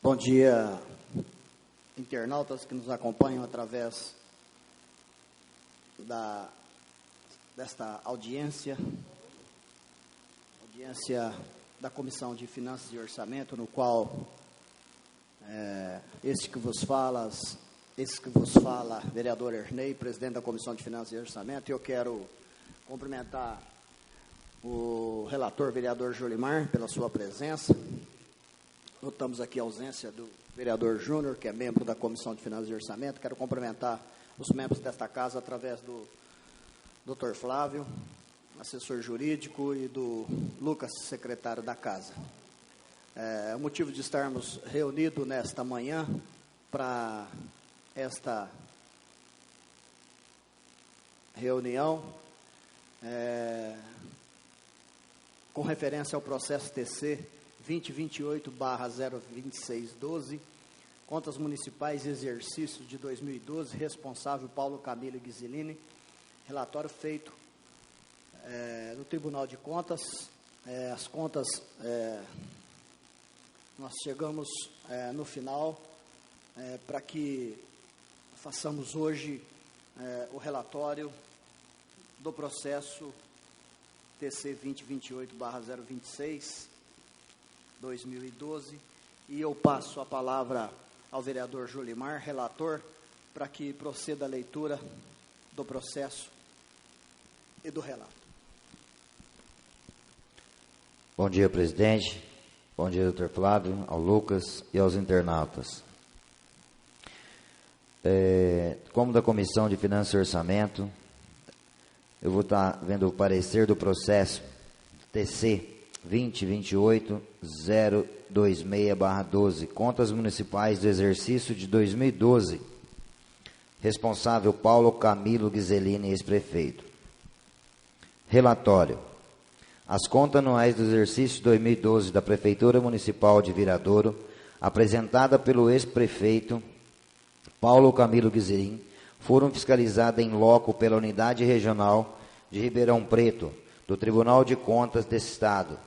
Bom dia, internautas que nos acompanham através desta audiência da Comissão de Finanças e Orçamento, no qual esse que vos fala, vereador Ernei, presidente da Comissão de Finanças e Orçamento, e eu quero cumprimentar o relator, vereador Jolimar, pela sua presença. Notamos aqui a ausência do vereador Júnior, que é membro da Comissão de Finanças e Orçamento. Quero cumprimentar os membros desta casa através do Dr. Flávio, assessor jurídico, e do Lucas, secretário da casa. O motivo de estarmos reunidos nesta manhã para esta reunião com referência ao processo TC 2028/02612, contas municipais e exercício de 2012, responsável Paulo Camilo Ghiseline, relatório feito no Tribunal de Contas. As contas, nós chegamos no final para que façamos hoje o relatório do processo TC 2028/026, 2012, e eu passo a palavra ao vereador Jolimar, relator, para que proceda a leitura do processo e do relato. Bom dia, presidente. Bom dia, doutor Flávio, ao Lucas e aos internautas. Como da Comissão de Finanças e Orçamento, eu vou estar vendo o parecer do processo TC 2028/026/12, contas municipais do exercício de 2012, responsável Paulo Camilo Ghiseline, ex-prefeito. Relatório. As contas anuais do exercício de 2012 da Prefeitura Municipal de Viradouro, apresentada pelo ex-prefeito Paulo Camilo Ghiseline, foram fiscalizadas em loco pela Unidade Regional de Ribeirão Preto, do Tribunal de Contas desse Estado,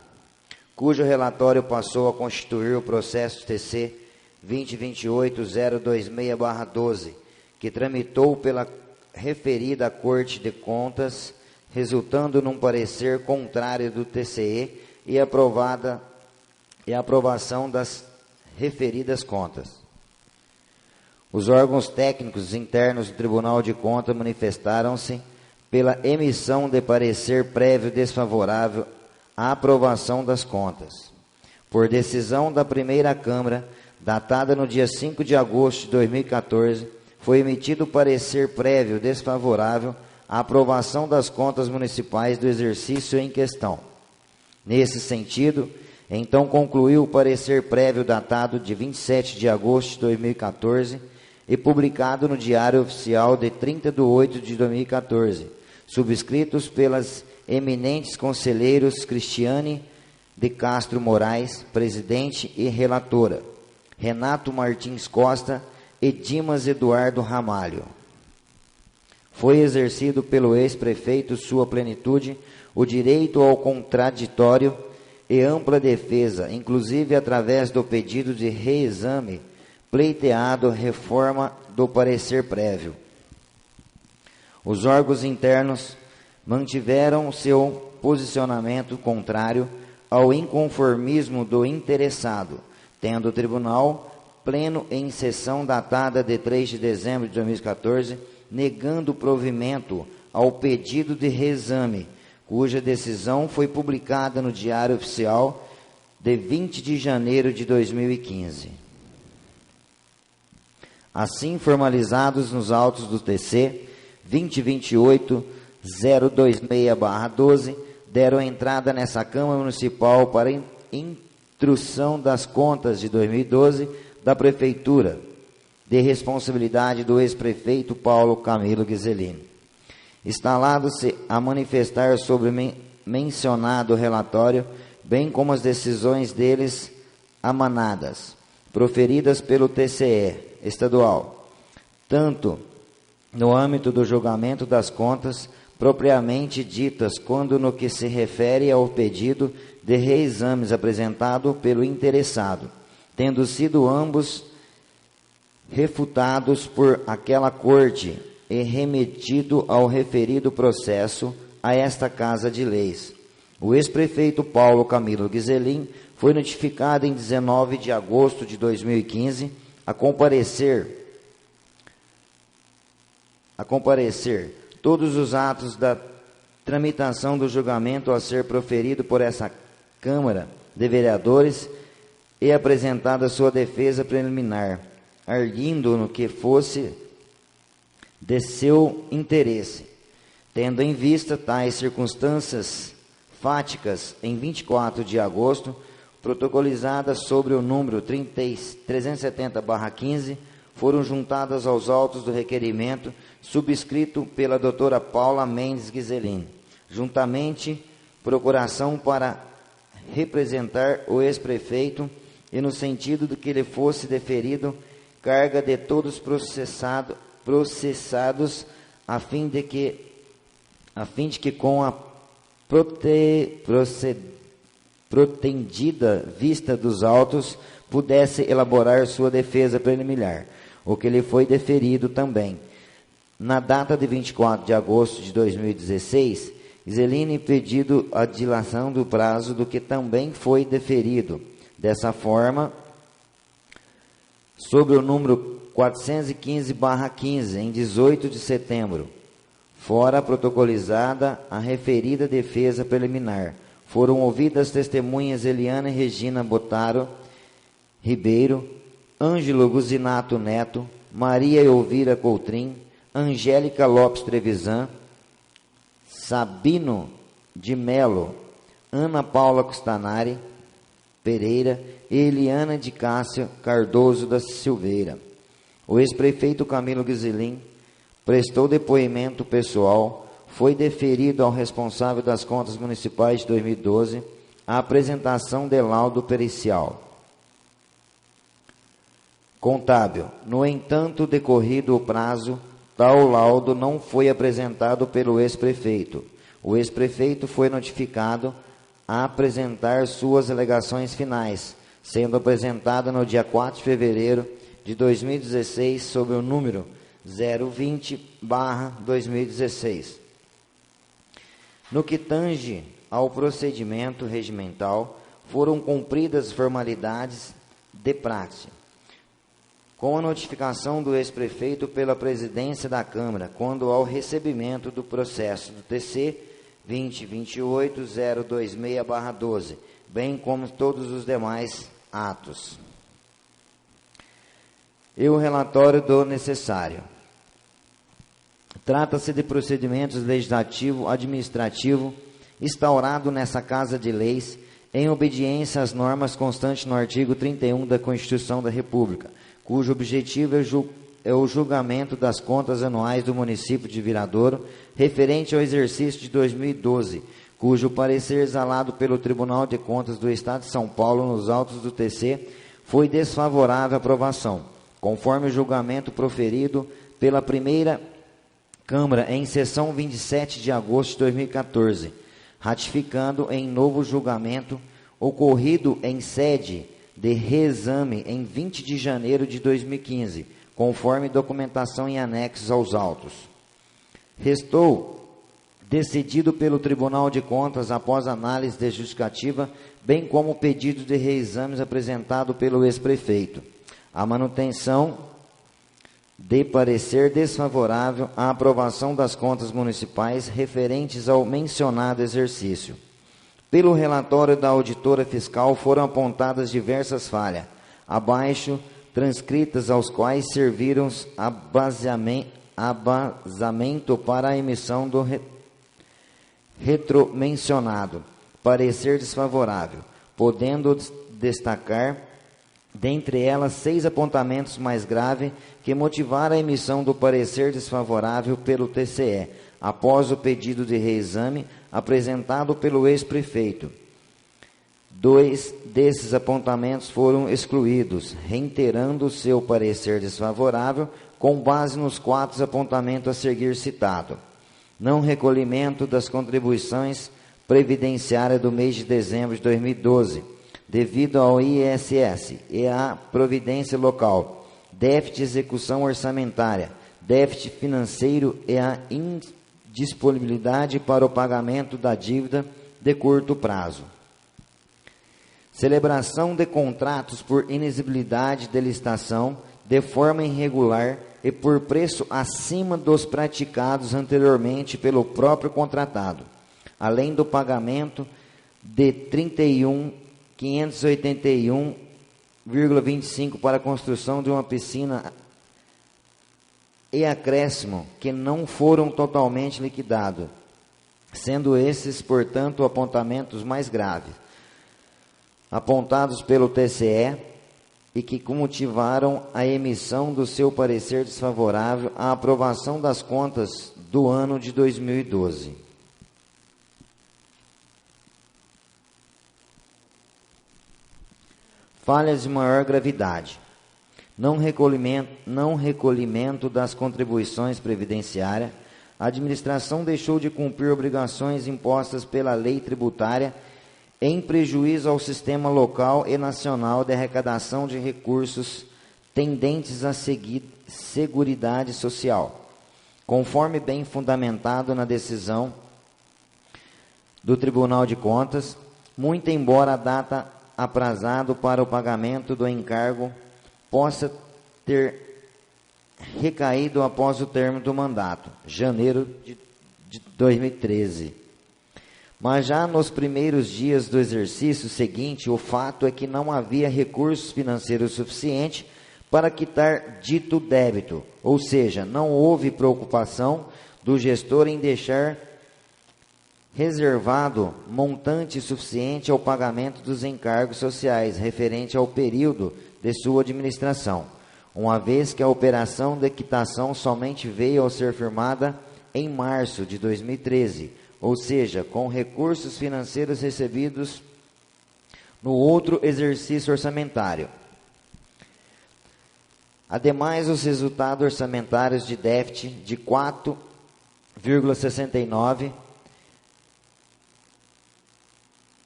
cujo relatório passou a constituir o processo TC 2028/026/12, que tramitou pela referida Corte de Contas, resultando num parecer contrário do TCE e aprovação das referidas contas. Os órgãos técnicos internos do Tribunal de Contas manifestaram-se pela emissão de parecer prévio desfavorável à aprovação das contas. Por decisão da primeira Câmara, datada no dia 5 de agosto de 2014, foi emitido parecer prévio desfavorável à aprovação das contas municipais do exercício em questão. Nesse sentido, então concluiu o parecer prévio datado de 27 de agosto de 2014 e publicado no Diário Oficial de 30 de 8 de 2014, subscritos pelas eminentes conselheiros Cristiane de Castro Moraes, presidente e relatora, Renato Martins Costa e Dimas Eduardo Ramalho. Foi exercido pelo ex-prefeito sua plenitude o direito ao contraditório e ampla defesa, inclusive através do pedido de reexame pleiteado reforma do parecer prévio. Os órgãos internos mantiveram seu posicionamento contrário ao inconformismo do interessado, tendo o Tribunal Pleno em sessão datada de 3 de dezembro de 2014, negando provimento ao pedido de reexame, cuja decisão foi publicada no Diário Oficial de 20 de janeiro de 2015. Assim, formalizados nos autos do TC 2028/026/12, deram entrada nessa Câmara Municipal para instrução das contas de 2012 da Prefeitura, de responsabilidade do ex-prefeito Paulo Camilo Ghiseline. Instalado-se a manifestar sobre mencionado relatório, bem como as decisões deles amanadas, proferidas pelo TCE estadual, tanto no âmbito do julgamento das contas propriamente ditas, quando no que se refere ao pedido de reexames apresentado pelo interessado, tendo sido ambos refutados por aquela corte e remetido ao referido processo a esta Casa de Leis. O ex-prefeito Paulo Camilo Guizelin foi notificado em 19 de agosto de 2015 a comparecer todos os atos da tramitação do julgamento a ser proferido por essa Câmara de Vereadores e apresentada sua defesa preliminar, arguindo no que fosse de seu interesse. Tendo em vista tais circunstâncias fáticas, em 24 de agosto, protocolizada sobre o número 370/15, foram juntadas aos autos do requerimento subscrito pela doutora Paula Mendes Guizelin, juntamente procuração para representar o ex-prefeito e no sentido de que lhe fosse deferido carga de todos processados a fim de que com a pretendida vista dos autos pudesse elaborar sua defesa preliminar, o que lhe foi deferido também. Na data de 24 de agosto de 2016, Guizelin pedido a dilação do prazo do que também foi deferido. Dessa forma, sobre o número 415/15, em 18 de setembro, fora protocolizada a referida defesa preliminar. Foram ouvidas testemunhas Eliana e Regina Botaro Ribeiro, Ângelo Guzinato Neto, Maria Elvira Coutrin, Angélica Lopes Trevisan, Sabino de Melo, Ana Paula Custanari Pereira e Eliana de Cássia Cardoso da Silveira. O ex-prefeito Camilo Guizelin prestou depoimento pessoal, foi deferido ao responsável das contas municipais de 2012 a apresentação de laudo pericial contábil. No entanto, decorrido o prazo, tal laudo não foi apresentado pelo ex-prefeito. O ex-prefeito foi notificado a apresentar suas alegações finais, sendo apresentada no dia 4 de fevereiro de 2016, sob o número 020/2016. No que tange ao procedimento regimental, foram cumpridas formalidades de praxe, com a notificação do ex-prefeito pela presidência da Câmara, quando ao recebimento do processo do TC 20.28.026/12, bem como todos os demais atos. E o relatório do necessário. Trata-se de procedimentos legislativo-administrativo instaurado nessa Casa de Leis em obediência às normas constantes no artigo 31 da Constituição da República, cujo objetivo é o julgamento das contas anuais do município de Viradouro, referente ao exercício de 2012, cujo parecer exalado pelo Tribunal de Contas do Estado de São Paulo nos autos do TC foi desfavorável à aprovação, conforme o julgamento proferido pela primeira Câmara em sessão 27 de agosto de 2014, ratificando em novo julgamento ocorrido em sede de reexame em 20 de janeiro de 2015, conforme documentação em anexos aos autos. Restou decidido pelo Tribunal de Contas após análise de justificativa, bem como o pedido de reexames apresentado pelo ex-prefeito. A manutenção de parecer desfavorável à aprovação das contas municipais referentes ao mencionado exercício. Pelo relatório da auditora fiscal foram apontadas diversas falhas, abaixo transcritas, aos quais serviram a basamento para a emissão do retromencionado parecer desfavorável, podendo destacar dentre elas 6 apontamentos mais graves que motivaram a emissão do parecer desfavorável pelo TCE, após o pedido de reexame apresentado pelo ex-prefeito. 2 desses apontamentos foram excluídos, reiterando seu parecer desfavorável com base nos 4 apontamentos a seguir citado. Não recolhimento das contribuições previdenciárias do mês de dezembro de 2012, devido ao ISS e à providência local, déficit de execução orçamentária, déficit financeiro e a indisponibilidade para o pagamento da dívida de curto prazo. Celebração de contratos por inexigibilidade de licitação de forma irregular e por preço acima dos praticados anteriormente pelo próprio contratado, além do pagamento de 31.581,25 para a construção de uma piscina e acréscimo que não foram totalmente liquidados, sendo esses, portanto, apontamentos mais graves, apontados pelo TCE e que motivaram a emissão do seu parecer desfavorável à aprovação das contas do ano de 2012. Falhas de maior gravidade. Não recolhimento das contribuições previdenciárias. A administração deixou de cumprir obrigações impostas pela lei tributária em prejuízo ao sistema local e nacional de arrecadação de recursos tendentes à seguridade social, conforme bem fundamentado na decisão do Tribunal de Contas, muito embora a data aprazado para o pagamento do encargo possa ter recaído após o término do mandato, janeiro de 2013. Mas já nos primeiros dias do exercício seguinte, o fato é que não havia recursos financeiros suficientes para quitar dito débito, ou seja, não houve preocupação do gestor em deixar reservado montante suficiente ao pagamento dos encargos sociais referente ao período de sua administração, uma vez que a operação de quitação somente veio a ser firmada em março de 2013, ou seja, com recursos financeiros recebidos no outro exercício orçamentário. Ademais, os resultados orçamentários de déficit de 4,69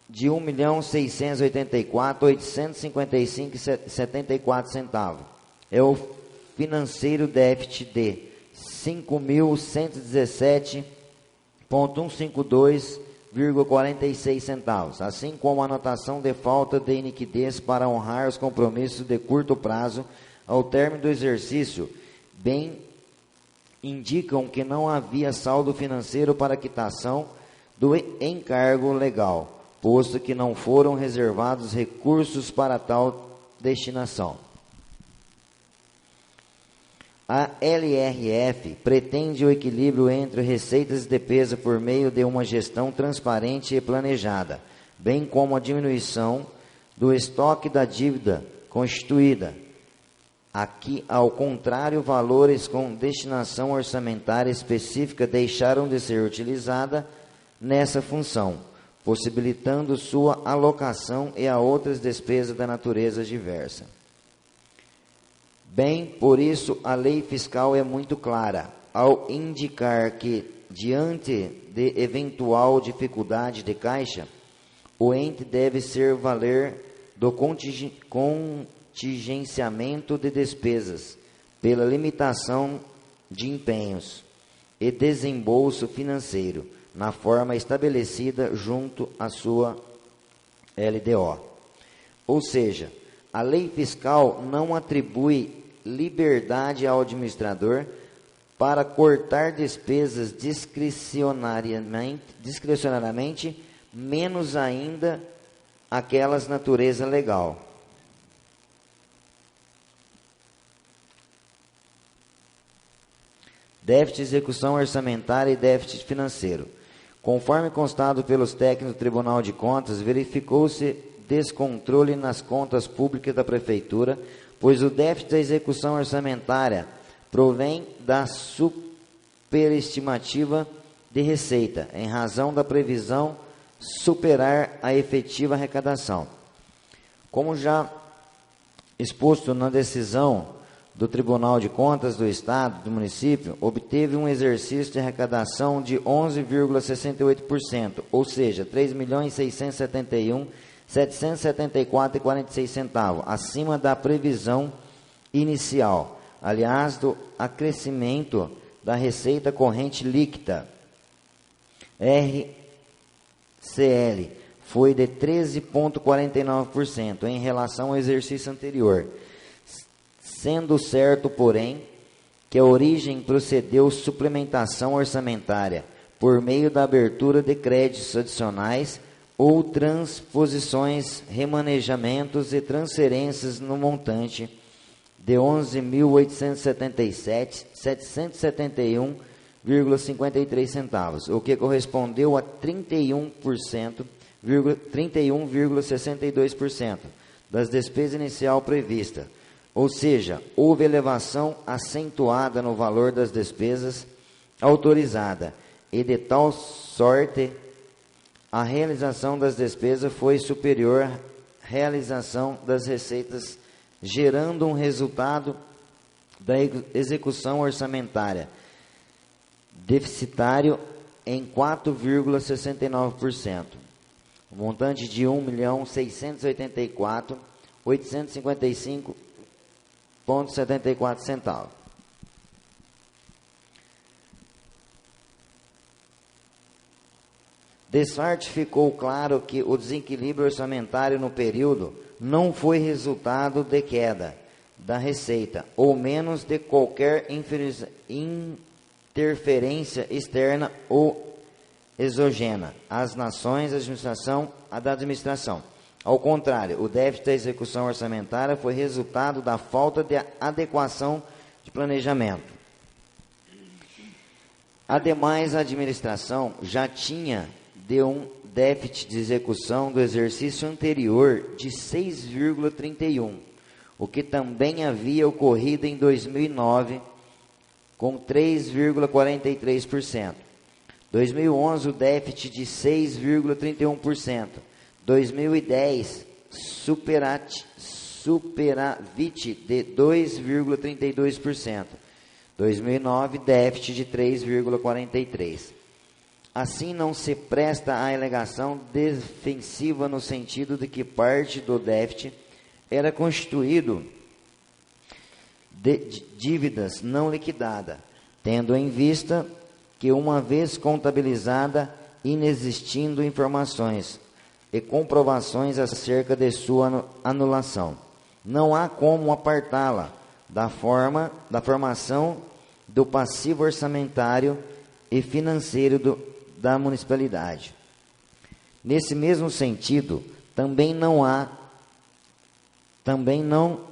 de 1.684.855,74 centavos. É o financeiro déficit de 5.117,152,46 centavos, assim como a anotação de falta de iniquidez para honrar os compromissos de curto prazo ao término do exercício, bem indicam que não havia saldo financeiro para quitação do encargo legal, posto que não foram reservados recursos para tal destinação. A LRF pretende o equilíbrio entre receitas e despesas por meio de uma gestão transparente e planejada, bem como a diminuição do estoque da dívida constituída. Aqui, ao contrário, valores com destinação orçamentária específica deixaram de ser utilizados nessa função, possibilitando sua alocação e a outras despesas da natureza diversa. Bem, por isso, a lei fiscal é muito clara, ao indicar que, diante de eventual dificuldade de caixa, o ente deve ser valer do contingenciamento de despesas, pela limitação de empenhos e desembolso financeiro, na forma estabelecida junto à sua LDO. Ou seja, a lei fiscal não atribui liberdade ao administrador para cortar despesas discricionariamente, menos ainda aquelas natureza legal. Déficit de execução orçamentária e déficit financeiro. Conforme constado pelos técnicos do Tribunal de Contas, verificou-se descontrole nas contas públicas da Prefeitura, pois o déficit da execução orçamentária provém da superestimativa de receita, em razão da previsão superar a efetiva arrecadação. Como já exposto na decisão do Tribunal de Contas do Estado, do município, obteve um exercício de arrecadação de 11,68%, ou seja, 3.671.000 774,46, acima da previsão inicial. Aliás, do acrescimento da receita corrente líquida, RCL, foi de 13,49% em relação ao exercício anterior, sendo certo, porém, que a origem procedeu suplementação orçamentária por meio da abertura de créditos adicionais ou transposições, remanejamentos e transferências no montante de 11.877.771,53 o que correspondeu a 31,62% das despesas inicial prevista. Ou seja, houve elevação acentuada no valor das despesas autorizada e de tal sorte a realização das despesas foi superior à realização das receitas, gerando um resultado da execução orçamentária deficitário em 4,69%. O montante de R$ 1.684.855,74. Desfarte ficou claro que o desequilíbrio orçamentário no período não foi resultado de queda da receita, ou menos de qualquer interferência externa ou exogena às nações da administração. Ao contrário, o déficit da execução orçamentária foi resultado da falta de adequação de planejamento. Ademais, a administração já tinha de um déficit de execução do exercício anterior de 6,31, o que também havia ocorrido em 2009, com 3,43%. 2011, o déficit de 6,31%. 2010, superávit de 2,32%. 2009, déficit de 3,43%. Assim, não se presta a alegação defensiva no sentido de que parte do déficit era constituído de dívidas não liquidadas, tendo em vista que, uma vez contabilizada, inexistindo informações e comprovações acerca de sua anulação, não há como apartá-la da formação do passivo orçamentário e financeiro da municipalidade. Nesse mesmo sentido, também não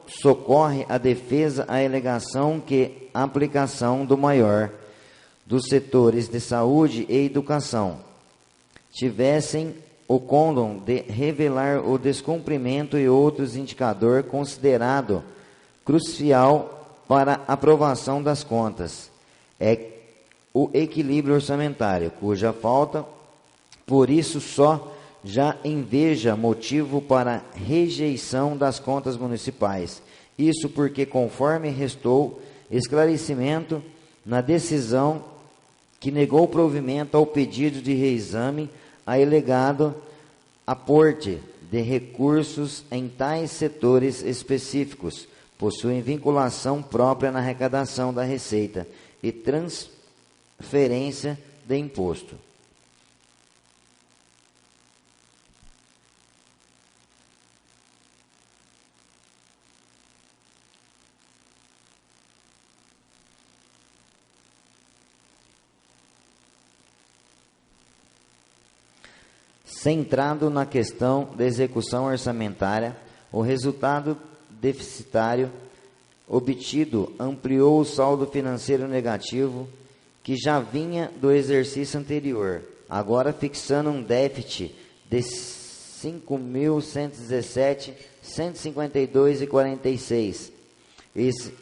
socorre a defesa à alegação que a aplicação do maior dos setores de saúde e educação tivessem o condom de revelar o descumprimento e outros indicadores considerado crucial para a aprovação das contas. É o equilíbrio orçamentário, cuja falta, por isso só, já enveja motivo para rejeição das contas municipais. Isso porque, conforme restou esclarecimento na decisão que negou provimento ao pedido de reexame, a alegado aporte de recursos em tais setores específicos possuem vinculação própria na arrecadação da receita e transferência de imposto. Centrado na questão da execução orçamentária, o resultado deficitário obtido ampliou o saldo financeiro negativo que já vinha do exercício anterior, agora fixando um déficit de 5.117.152,46. Esse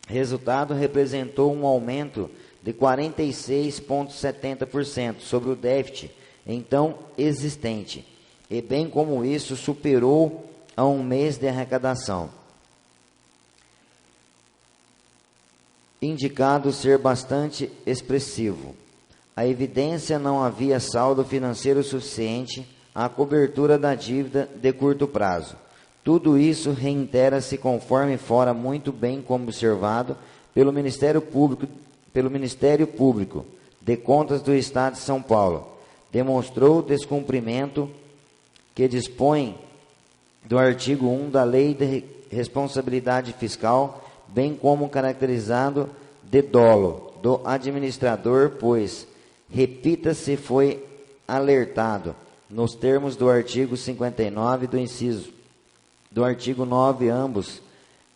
resultado representou um aumento de 46,70% sobre o déficit então existente, e bem como isso superou a um mês de arrecadação, indicado ser bastante expressivo. A evidência não havia saldo financeiro suficiente a cobertura da dívida de curto prazo. Tudo isso reitera-se conforme fora muito bem observado pelo Ministério Público de Contas do Estado de São Paulo. Demonstrou descumprimento que dispõe do artigo 1 da Lei de Responsabilidade Fiscal, bem como caracterizado de dolo do administrador, pois, repita-se, foi alertado, nos termos do artigo 59 do inciso do artigo 9, ambos,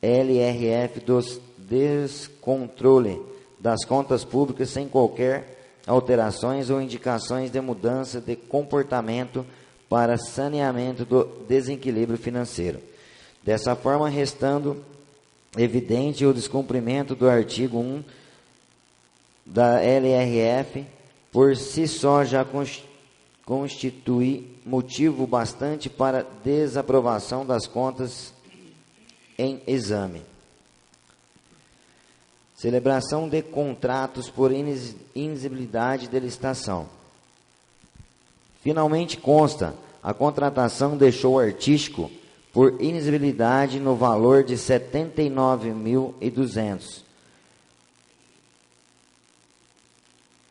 LRF dos descontrole das contas públicas sem qualquer alterações ou indicações de mudança de comportamento para saneamento do desequilíbrio financeiro. Dessa forma, restando evidente o descumprimento do artigo 1 da LRF, por si só já constitui motivo bastante para desaprovação das contas em exame. Celebração de contratos por inexigibilidade de licitação. Finalmente consta, a contratação de show artístico por inexigibilidade no valor de R$ 79.200.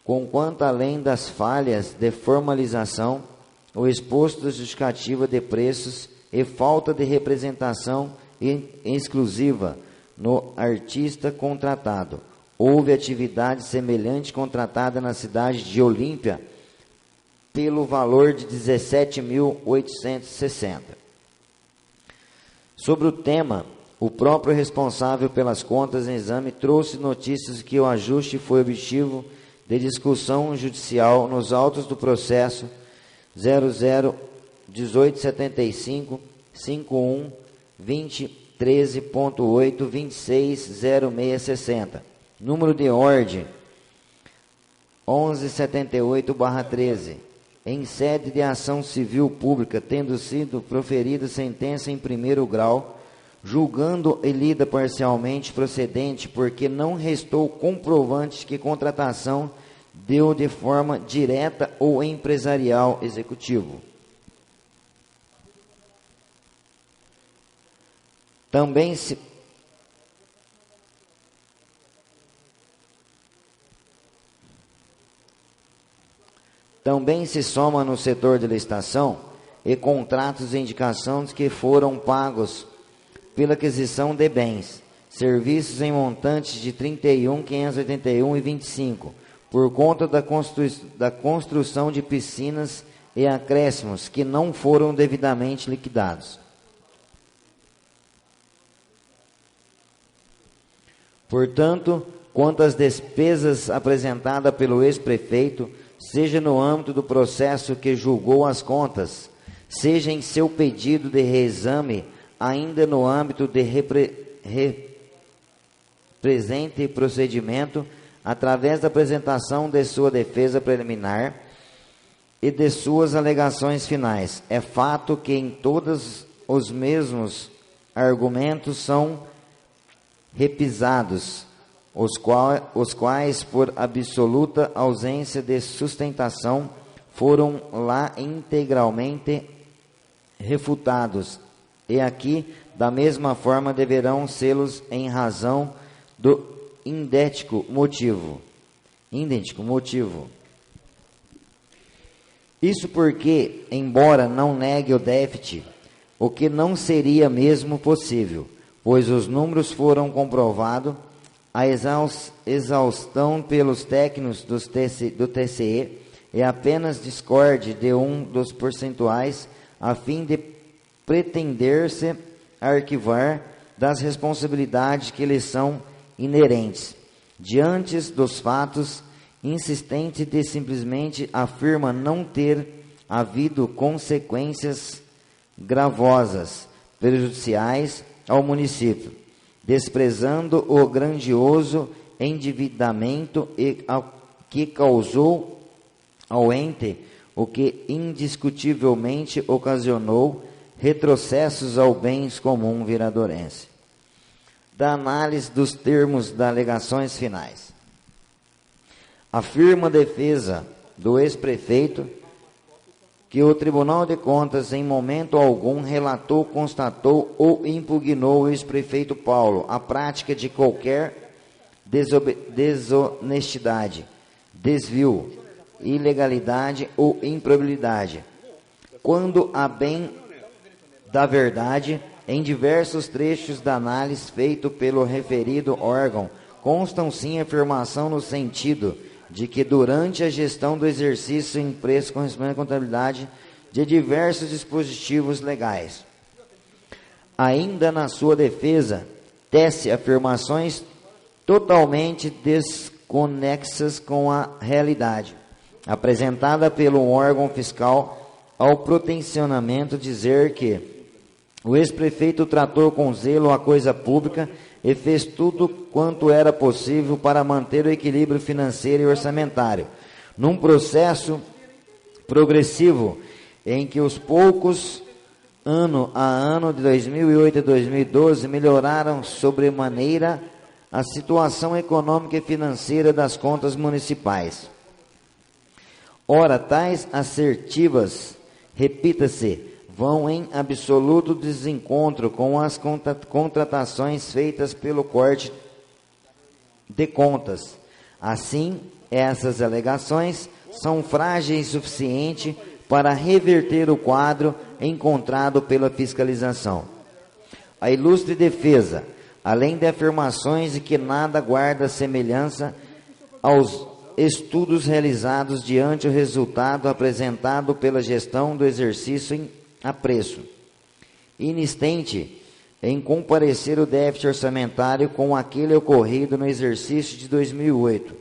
Conquanto além das falhas de formalização, o exposto da justificativa de preços e falta de representação exclusiva no artista contratado. Houve atividade semelhante contratada na cidade de Olímpia pelo valor de R$ 17.860. Sobre o tema, o próprio responsável pelas contas em exame trouxe notícias que o ajuste foi objetivo de discussão judicial nos autos do processo 001875 51 20 13.8 260660, número de ordem 1178/13, em sede de ação civil pública, tendo sido proferida sentença em primeiro grau, julgando lida parcialmente procedente, porque não restou comprovante que contratação deu de forma direta ou empresarial executivo. Também se soma no setor de licitação e contratos de indicações que foram pagos pela aquisição de bens, serviços em montantes de 31.581,25, por conta da construção de piscinas e acréscimos que não foram devidamente liquidados. Portanto, quanto às despesas apresentadas pelo ex-prefeito, seja no âmbito do processo que julgou as contas, seja em seu pedido de reexame, ainda no âmbito de presente procedimento, através da apresentação de sua defesa preliminar e de suas alegações finais, é fato que em todos os mesmos argumentos são repisados, os quais, por absoluta ausência de sustentação, foram lá integralmente refutados, e aqui, da mesma forma, deverão sê-los em razão do idêntico motivo. Isso porque, embora não negue o déficit, o que não seria mesmo possível, pois os números foram comprovados, a exaustão pelos técnicos do TCE é apenas discorde de um dos percentuais, a fim de pretender-se arquivar das responsabilidades que lhes são inerentes. Diante dos fatos, insistente de simplesmente afirma não ter havido consequências gravosas, prejudiciais ao município, desprezando o grandioso endividamento que causou ao ente, o que indiscutivelmente ocasionou retrocessos ao bens comum viradorense. Da análise dos termos das alegações finais. Afirma a defesa do ex-prefeito que o Tribunal de Contas em momento algum relatou, constatou ou impugnou o ex-prefeito Paulo a prática de qualquer desonestidade, desvio, ilegalidade ou improbidade, quando a bem da verdade, em diversos trechos da análise feito pelo referido órgão, constam sim afirmação no sentido de que durante a gestão do exercício em preço correspondente à contabilidade de diversos dispositivos legais. Ainda na sua defesa, tece afirmações totalmente desconexas com a realidade, apresentada pelo órgão fiscal ao protensionamento dizer que o ex-prefeito tratou com zelo a coisa pública e fez tudo quanto era possível para manter o equilíbrio financeiro e orçamentário, num processo progressivo em que os poucos, ano a ano, de 2008 a 2012, melhoraram sobremaneira a situação econômica e financeira das contas municipais. Ora, tais assertivas, repita-se, vão em absoluto desencontro com as contratações feitas pelo Corte de Contas. Assim, essas alegações são frágeis o suficiente para reverter o quadro encontrado pela fiscalização. A ilustre defesa, além de afirmações de que nada guarda semelhança aos estudos realizados diante o resultado apresentado pela gestão do exercício a preço, inistente em comparecer o déficit orçamentário com aquele ocorrido no exercício de 2008,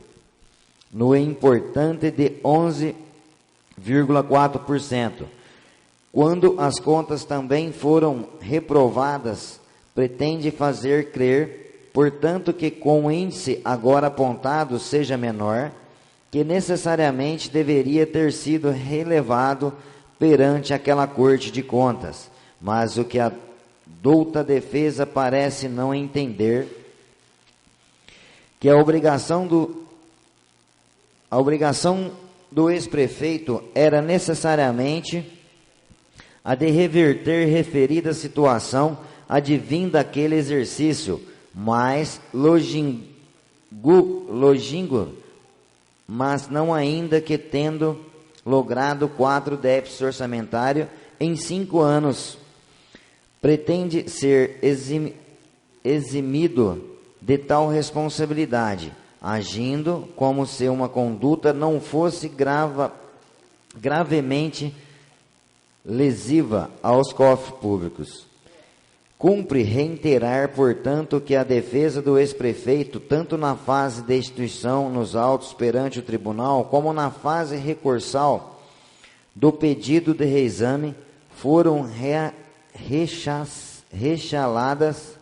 no importante de 11,4%, quando as contas também foram reprovadas, pretende fazer crer, portanto, que com o índice agora apontado seja menor, que necessariamente deveria ter sido relevado perante aquela Corte de Contas, mas o que a douta defesa parece não entender, que a obrigação do ex-prefeito era necessariamente a de reverter referida situação advinda daquele exercício, mas longínquo, mas não ainda que tendo logrado 4 déficits orçamentários em 5 anos, pretende ser eximido de tal responsabilidade, agindo como se uma conduta não fosse gravemente lesiva aos cofres públicos. Cumpre reiterar, portanto, que a defesa do ex-prefeito, tanto na fase de instituição nos autos perante o tribunal, como na fase recursal do pedido de reexame, foram rechaladas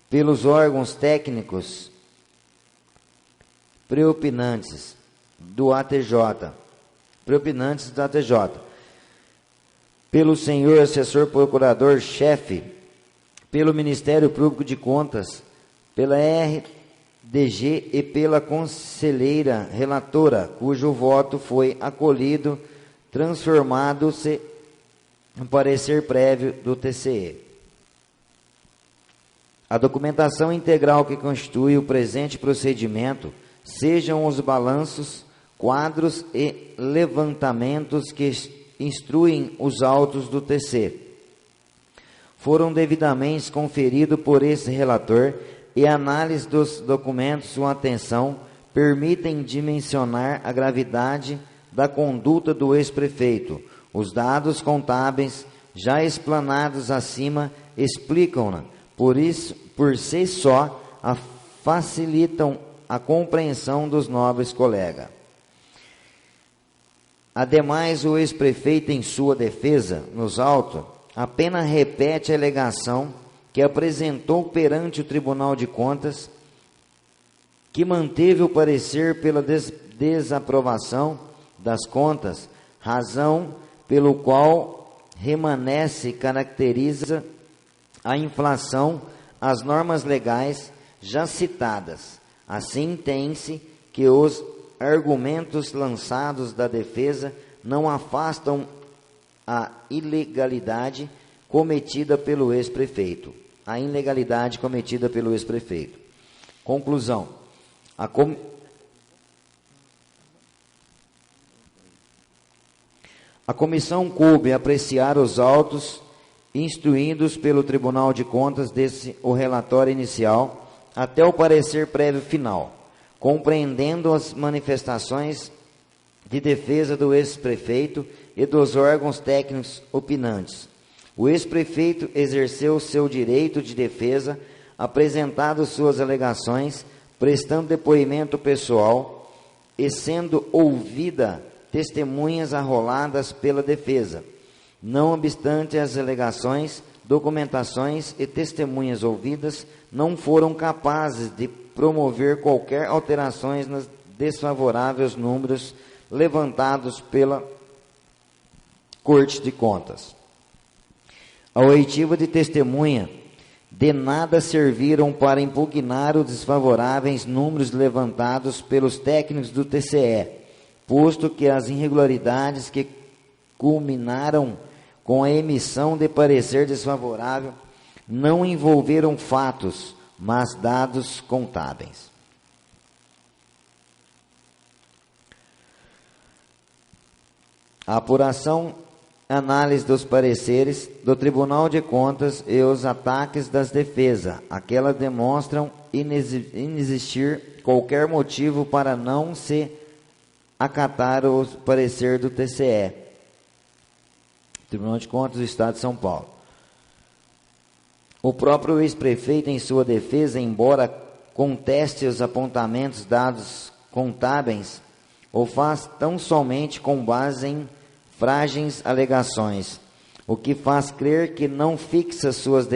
pelos órgãos técnicos preopinantes do ATJ, pelo senhor assessor procurador-chefe, pelo Ministério Público de Contas, pela RDG e pela conselheira relatora, cujo voto foi acolhido, transformado-se em parecer prévio do TCE. A documentação integral que constitui o presente procedimento, sejam os balanços, quadros e levantamentos que instruem os autos do TC, foram devidamente conferidos por esse relator e a análise dos documentos com atenção permitem dimensionar a gravidade da conduta do ex-prefeito. Os dados contábeis já explanados acima explicam-na, por si só, facilitam a compreensão dos nobres colegas. Ademais, o ex-prefeito, em sua defesa, nos autos, apenas repete a alegação que apresentou perante o Tribunal de Contas, que manteve o parecer pela desaprovação das contas, razão pelo qual remanesce e caracteriza a inflação às normas legais já citadas. Assim, tem-se que os argumentos lançados da defesa não afastam a ilegalidade cometida pelo ex-prefeito. A ilegalidade cometida pelo ex-prefeito. Conclusão. A comissão coube apreciar os autos instruídos pelo Tribunal de Contas desde o relatório inicial até o parecer prévio final, compreendendo as manifestações de defesa do ex-prefeito e dos órgãos técnicos opinantes. O ex-prefeito exerceu seu direito de defesa, apresentado suas alegações, prestando depoimento pessoal e sendo ouvida testemunhas arroladas pela defesa. Não obstante as alegações, documentações e testemunhas ouvidas não foram capazes de promover qualquer alterações nos desfavoráveis números levantados pela Corte de Contas. A oitiva de testemunha de nada serviram para impugnar os desfavoráveis números levantados pelos técnicos do TCE, posto que as irregularidades que culminaram com a emissão de parecer desfavorável não envolveram fatos, mas dados contábeis. A apuração, análise dos pareceres do Tribunal de Contas e os ataques das defesas, aquelas demonstram inexistir qualquer motivo para não se acatar o parecer do TCE, Tribunal de Contas do Estado de São Paulo. O próprio ex-prefeito, em sua defesa, embora conteste os apontamentos dados contábeis, o faz tão somente com base em frágeis alegações, o que faz crer que não fixa suas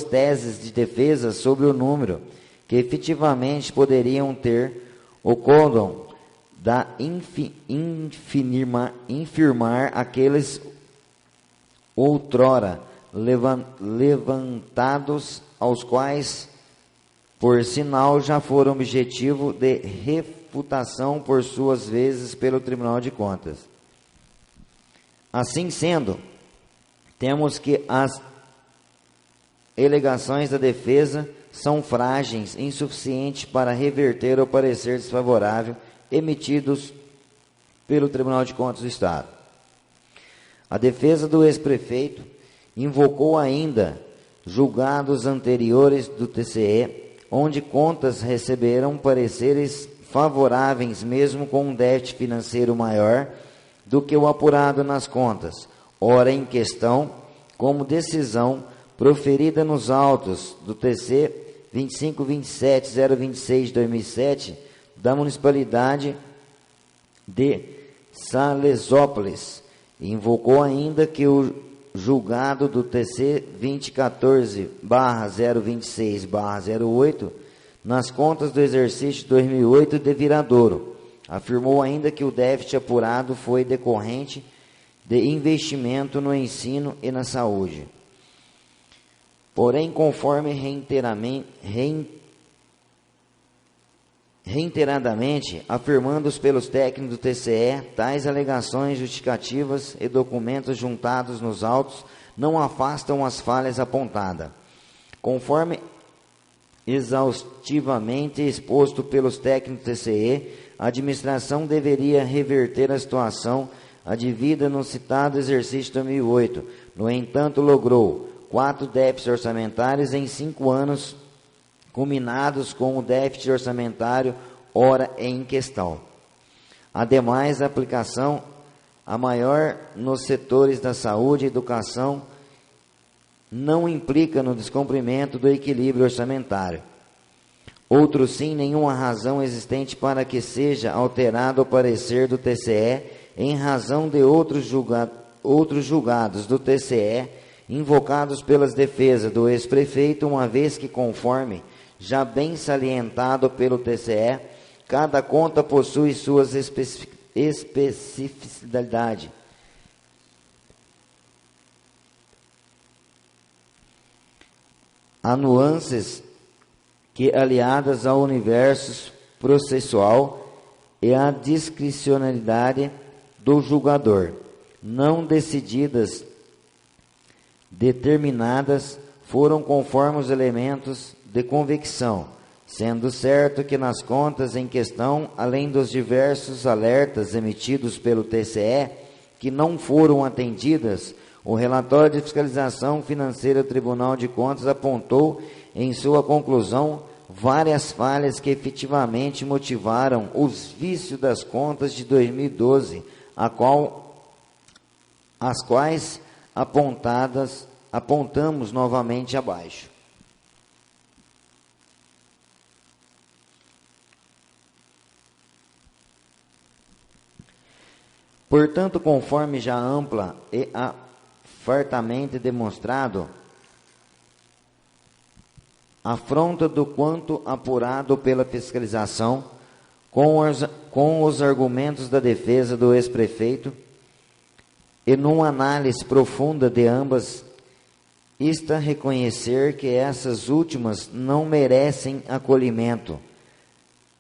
teses de defesa sobre o número que efetivamente poderiam ter o condom da infirmar aqueles outrora levantados, aos quais, por sinal, já foram objetivo de refutação por suas vezes pelo Tribunal de Contas. Assim sendo, temos que as alegações da defesa são frágeis, insuficientes para reverter o parecer desfavorável emitidos pelo Tribunal de Contas do Estado. A defesa do ex-prefeito invocou ainda julgados anteriores do TCE, onde contas receberam pareceres favoráveis mesmo com um déficit financeiro maior do que o apurado nas contas, ora em questão, como decisão proferida nos autos do TC 25.27.026/2007 da Municipalidade de Salesópolis. Invocou ainda que o julgado do TC 2014/026/08 nas contas do exercício 2008 de Viradouro. Afirmou ainda que o déficit apurado foi decorrente de investimento no ensino e na saúde. Porém, conforme reiteradamente afirmados pelos técnicos do TCE, tais alegações justificativas e documentos juntados nos autos não afastam as falhas apontadas. Conforme exaustivamente exposto pelos técnicos do TCE, a administração deveria reverter a situação advida no citado exercício 2008. No entanto, logrou 4 déficits orçamentários em 5 anos, culminados com o déficit orçamentário ora em questão. Ademais, a aplicação a maior nos setores da saúde e educação não implica no descumprimento do equilíbrio orçamentário. Outro sim, nenhuma razão existente para que seja alterado o parecer do TCE em razão de outros julgados do TCE invocados pelas defesas do ex-prefeito, uma vez que, conforme já bem salientado pelo TCE, cada conta possui suas especificidades. Há nuances que, aliadas ao universo processual e à discricionalidade do julgador, não decididas, determinadas, foram conforme os elementos de convicção, sendo certo que nas contas em questão, além dos diversos alertas emitidos pelo TCE, que não foram atendidas, o relatório de fiscalização financeira do Tribunal de Contas apontou em sua conclusão várias falhas que efetivamente motivaram os vícios das contas de 2012, as quais apontamos novamente abaixo. Portanto, conforme já ampla e fartamente demonstrado, afronta do quanto apurado pela fiscalização, com os argumentos da defesa do ex-prefeito, e numa análise profunda de ambas, está reconhecer que essas últimas não merecem acolhimento,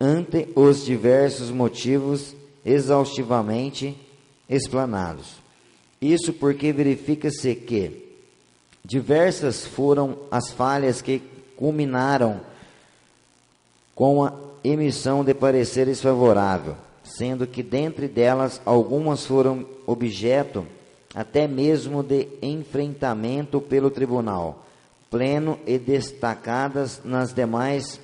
ante os diversos motivos exaustivamente explanados. Isso porque verifica-se que diversas foram as falhas que culminaram com a emissão de pareceres favoráveis, sendo que dentre delas algumas foram objeto até mesmo de enfrentamento pelo tribunal pleno e destacadas nas demais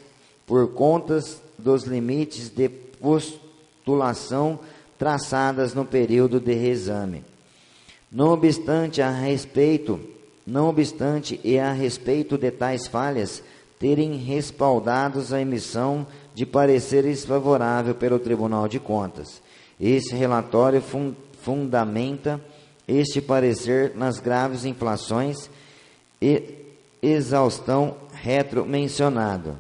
por contas dos limites de postulação traçadas no período de reexame. Não obstante, a respeito de tais falhas terem respaldados a emissão de pareceres favorável pelo Tribunal de Contas, esse relatório fundamenta este parecer nas graves inflações e exaustão retromencionado.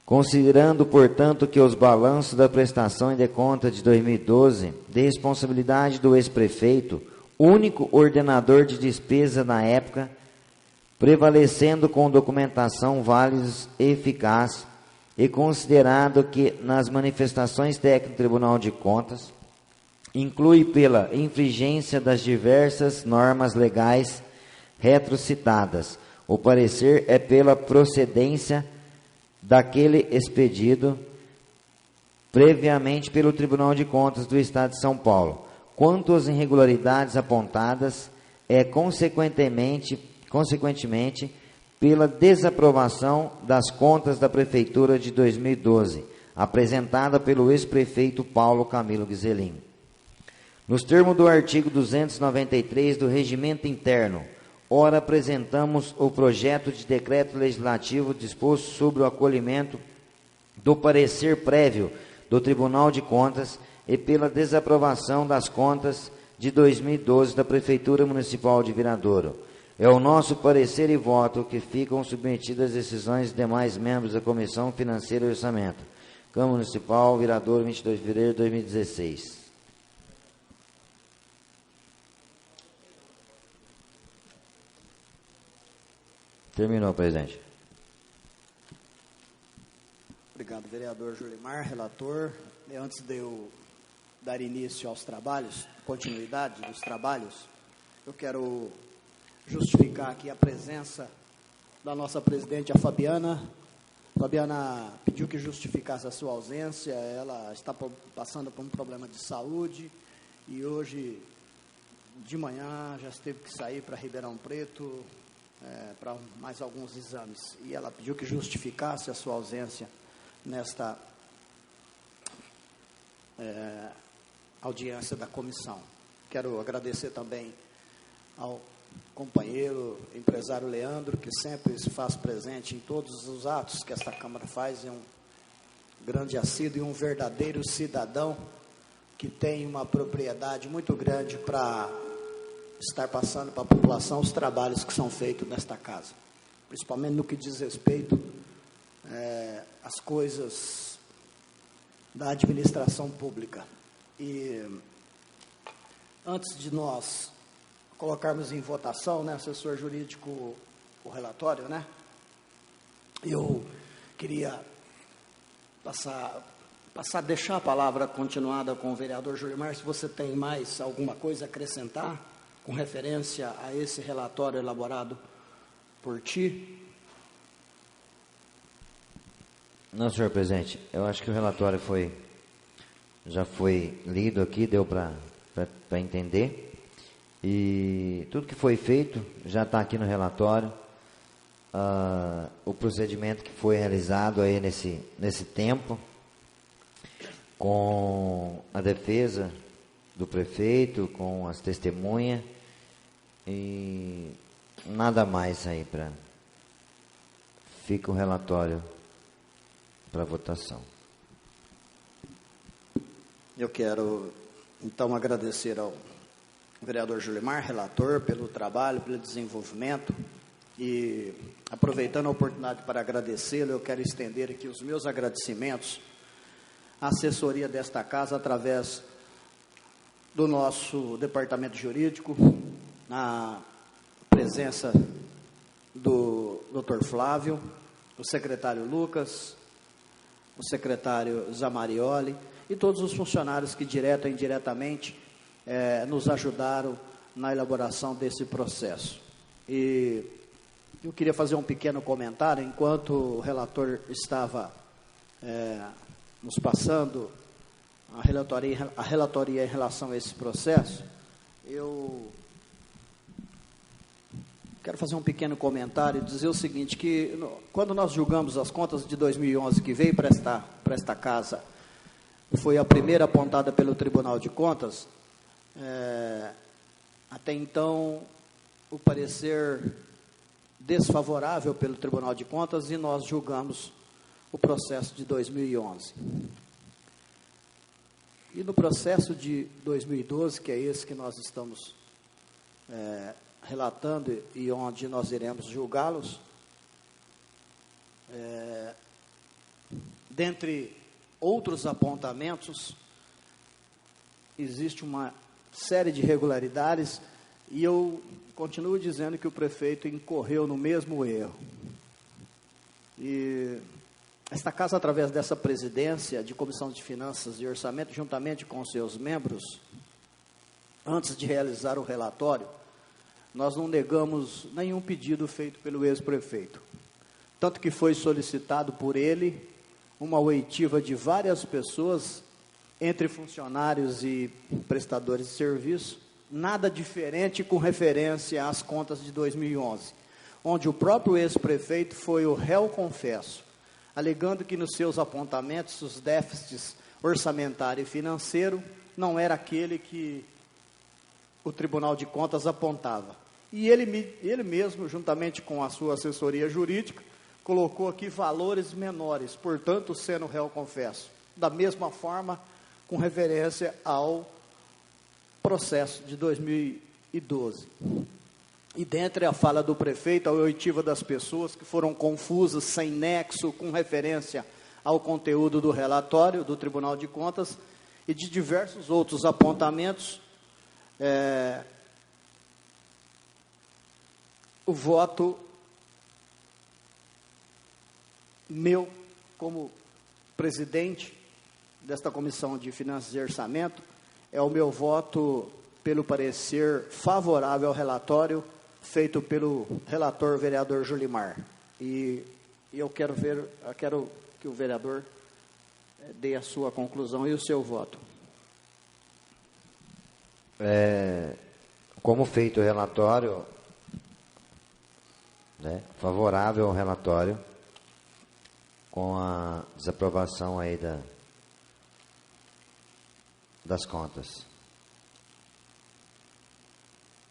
Considerando, portanto, que os balanços da prestação de conta de 2012, de responsabilidade do ex-prefeito, único ordenador de despesa na época, prevalecendo com documentação válida e eficaz, e considerado que nas manifestações técnicas do Tribunal de Contas, inclui pela infringência das diversas normas legais retrocitadas, o parecer é pela procedência daquele expedido previamente pelo Tribunal de Contas do Estado de São Paulo. Quanto às irregularidades apontadas, é consequentemente pela desaprovação das contas da Prefeitura de 2012, apresentada pelo ex-prefeito Paulo Camilo Guizelin. Nos termos do artigo 293 do Regimento Interno, ora apresentamos o projeto de decreto legislativo disposto sobre o acolhimento do parecer prévio do Tribunal de Contas e pela desaprovação das contas de 2012 da Prefeitura Municipal de Viradouro. É o nosso parecer e voto que ficam submetidas às decisões dos demais membros da Comissão Financeira e Orçamento. Câmara Municipal, Viradouro, 22 de fevereiro de 2016. Terminou, presidente. Obrigado, vereador Julimar, relator. Antes de eu dar início aos trabalhos, continuidade dos trabalhos, eu quero justificar aqui a presença da nossa presidente, a Fabiana. Fabiana pediu que justificasse a sua ausência, ela está passando por um problema de saúde e hoje de manhã já teve que sair para Ribeirão Preto para mais alguns exames. E ela pediu que justificasse a sua ausência nesta audiência da comissão. Quero agradecer também ao companheiro, empresário Leandro, que sempre se faz presente em todos os atos que esta Câmara faz, é um grande assíduo e um verdadeiro cidadão que tem uma propriedade muito grande para estar passando para a população os trabalhos que são feitos nesta casa, principalmente no que diz respeito às coisas da administração pública. E antes de nós colocarmos em votação, né, assessor jurídico, o relatório, né, eu queria deixar a palavra continuada com o vereador Julimar, se você tem mais alguma coisa a acrescentar com referência a esse relatório elaborado por ti. Não, senhor presidente, eu acho que o relatório já foi lido aqui, deu para entender. E tudo que foi feito já está aqui no relatório. O procedimento que foi realizado aí nesse tempo, com a defesa do prefeito, com as testemunhas, e nada mais aí para... Fica o relatório para votação. Eu quero, então, agradecer ao vereador Julimar, relator, pelo trabalho, pelo desenvolvimento, e, aproveitando a oportunidade para agradecê-lo, eu quero estender aqui os meus agradecimentos à assessoria desta casa, através do nosso departamento jurídico, na presença do Dr. Flávio, o secretário Lucas, o secretário Zamarioli e todos os funcionários que, direta e indiretamente, nos ajudaram na elaboração desse processo. E eu queria fazer um pequeno comentário, enquanto o relator estava nos passando a relatoria em relação a esse processo. Eu quero fazer um pequeno comentário e dizer o seguinte, que quando nós julgamos as contas de 2011 que veio para esta casa, foi a primeira apontada pelo Tribunal de Contas, até então o parecer desfavorável pelo Tribunal de Contas, e nós julgamos o processo de 2011. E no processo de 2012, que é esse que nós estamos relatando e onde nós iremos julgá-los, dentre outros apontamentos, existe uma série de irregularidades, e eu continuo dizendo que o prefeito incorreu no mesmo erro. E esta casa, através dessa presidência de Comissão de Finanças e Orçamento, juntamente com seus membros, antes de realizar o relatório, nós não negamos nenhum pedido feito pelo ex-prefeito. Tanto que foi solicitado por ele uma oitiva de várias pessoas, entre funcionários e prestadores de serviço, nada diferente com referência às contas de 2011, onde o próprio ex-prefeito foi o réu confesso, alegando que nos seus apontamentos os déficits orçamentário e financeiro não era aquele que o Tribunal de Contas apontava. E ele mesmo, juntamente com a sua assessoria jurídica, colocou aqui valores menores, portanto, sendo réu confesso. Da mesma forma, com referência ao processo de 2012. E dentre a fala do prefeito, a oitiva das pessoas que foram confusas, sem nexo, com referência ao conteúdo do relatório do Tribunal de Contas, e de diversos outros apontamentos, o voto meu, como presidente desta Comissão de Finanças e Orçamento, é o meu voto pelo parecer favorável ao relatório feito pelo relator vereador Julimar. E eu quero que o vereador dê a sua conclusão e o seu voto. Como feito o relatório, favorável ao relatório, com a desaprovação aí das contas.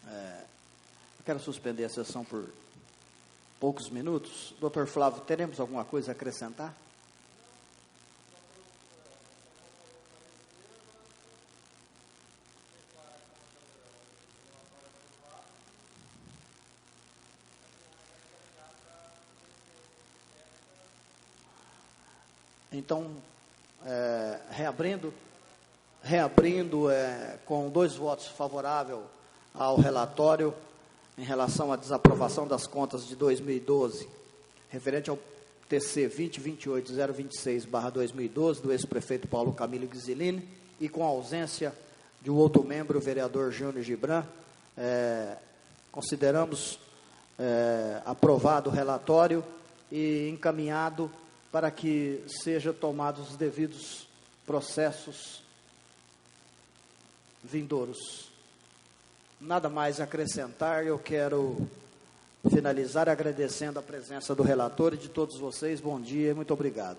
Eu quero suspender a sessão por poucos minutos. Dr. Flávio, teremos alguma coisa a acrescentar? Então, reabrindo com 2 votos favoráveis ao relatório em relação à desaprovação das contas de 2012, referente ao TC 2028-026/2012, do ex-prefeito Paulo Camilo Ghisilini, e com a ausência de um outro membro, o vereador Júnior Gibran, consideramos aprovado o relatório e encaminhado para que sejam tomados os devidos processos vindouros. Nada mais a acrescentar, eu quero finalizar agradecendo a presença do relator e de todos vocês. Bom dia e muito obrigado.